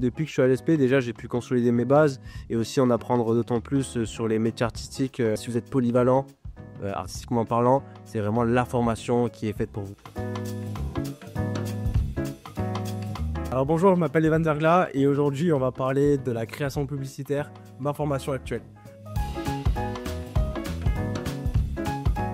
Depuis que je suis à l'ESP, déjà j'ai pu consolider mes bases et aussi en apprendre d'autant plus sur les métiers artistiques. Si vous êtes polyvalent, artistiquement parlant, c'est vraiment la formation qui est faite pour vous. Alors bonjour, je m'appelle Evan Dergla et aujourd'hui on va parler de la création publicitaire, ma formation actuelle.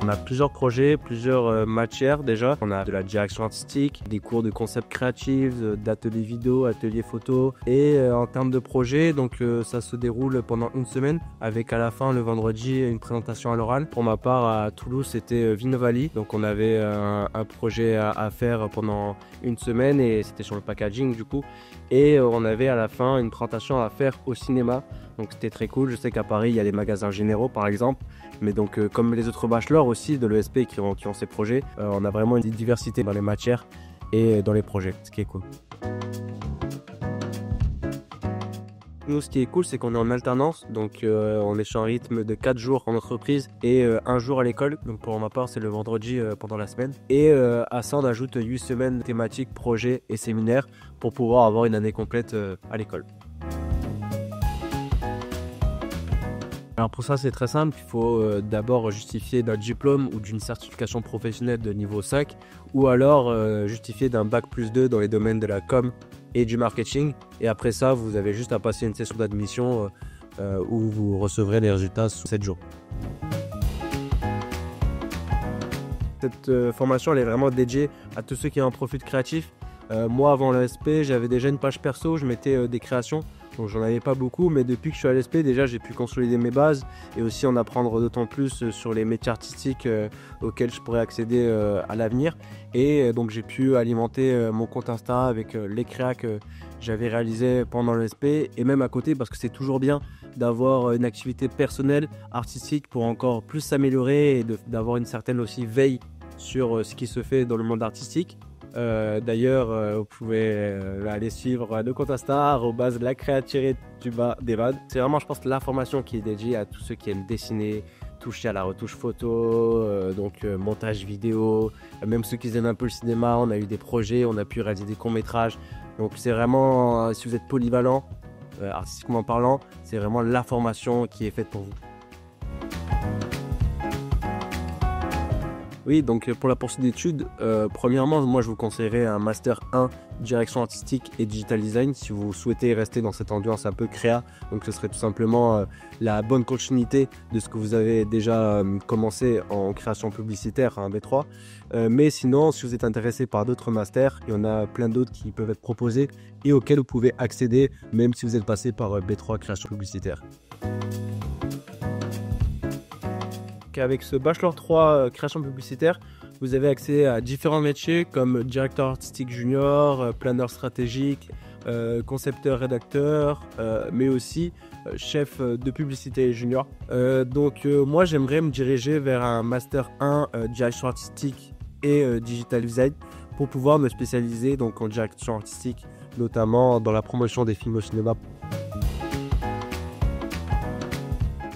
On a plusieurs projets, plusieurs matières déjà. On a de la direction artistique, des cours de concept créatif, d'ateliers vidéo, ateliers photo. Et en termes de projet, donc ça se déroule pendant une semaine avec à la fin le vendredi une présentation à l'oral. Pour ma part à Toulouse c'était Vinovali. Donc on avait un projet à faire pendant une semaine et c'était sur le packaging du coup. Et on avait à la fin une présentation à faire au cinéma. Donc c'était très cool. Je sais qu'à Paris il y a les magasins généraux par exemple. Mais donc comme les autres bachelors aussi de l'ESP qui ont ces projets, on a vraiment une diversité dans les matières et dans les projets, ce qui est cool. Nous, ce qui est cool, c'est qu'on est en alternance, donc on est sur un rythme de 4 jours en entreprise et 1 jour à l'école. Donc pour ma part, c'est le vendredi pendant la semaine. Et à ça, on ajoute 8 semaines thématiques, projets et séminaires pour pouvoir avoir une année complète à l'école. Alors pour ça c'est très simple, il faut d'abord justifier d'un diplôme ou d'une certification professionnelle de niveau 5 ou alors justifier d'un bac+2 dans les domaines de la com et du marketing. Et après ça vous avez juste à passer une session d'admission où vous recevrez les résultats sous 7 jours. Cette formation elle est vraiment dédiée à tous ceux qui ont un profil créatif. Moi avant l'ESP j'avais déjà une page perso, je mettais des créations. Donc j'en avais pas beaucoup, mais depuis que je suis à l'ESP, déjà j'ai pu consolider mes bases et aussi en apprendre d'autant plus sur les métiers artistiques auxquels je pourrais accéder à l'avenir. Et donc j'ai pu alimenter mon compte Insta avec les créas que j'avais réalisés pendant l'ESP et même à côté parce que c'est toujours bien d'avoir une activité personnelle, artistique pour encore plus s'améliorer et d'avoir une certaine aussi veille sur ce qui se fait dans le monde artistique. D'ailleurs, vous pouvez aller suivre le compte Insta, @lacrea_devad. C'est vraiment, je pense, la formation qui est dédiée à tous ceux qui aiment dessiner, toucher à la retouche photo, montage vidéo, même ceux qui aiment un peu le cinéma. On a eu des projets, on a pu réaliser des courts-métrages. Donc c'est vraiment, si vous êtes polyvalent, artistiquement parlant, c'est vraiment la formation qui est faite pour vous. Oui, donc pour la poursuite d'études, premièrement, moi je vous conseillerais un Master 1 Direction artistique et Digital Design si vous souhaitez rester dans cette ambiance un peu créa. Donc ce serait tout simplement la bonne continuité de ce que vous avez déjà commencé en création publicitaire, un B3. Mais sinon, si vous êtes intéressé par d'autres masters, il y en a plein d'autres qui peuvent être proposés et auxquels vous pouvez accéder même si vous êtes passé par B3 création publicitaire. Avec ce Bachelor 3 création publicitaire, vous avez accès à différents métiers comme directeur artistique junior, planeur stratégique, concepteur rédacteur, mais aussi chef de publicité junior. Moi j'aimerais me diriger vers un Master 1 direction artistique et digital design pour pouvoir me spécialiser donc en direction artistique, notamment dans la promotion des films au cinéma.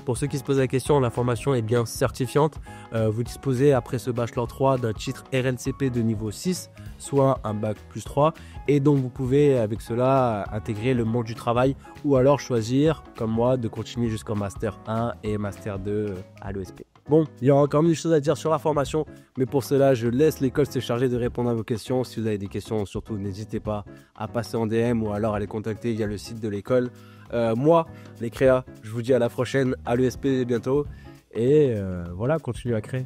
Pour ceux qui se posent la question, la formation est bien certifiante. Vous disposez après ce Bachelor 3 d'un titre RNCP de niveau 6, soit un bac+3. Et donc vous pouvez avec cela intégrer le monde du travail ou alors choisir, comme moi, de continuer jusqu'en Master 1 et Master 2 à l'ESP. Bon, il y aura encore des choses à dire sur la formation, mais pour cela, je laisse l'école se charger de répondre à vos questions. Si vous avez des questions, surtout, n'hésitez pas à passer en DM ou alors à les contacter via le site de l'école. Moi, les créas, je vous dis à la prochaine, à l'ESP bientôt. Et voilà, continuez à créer.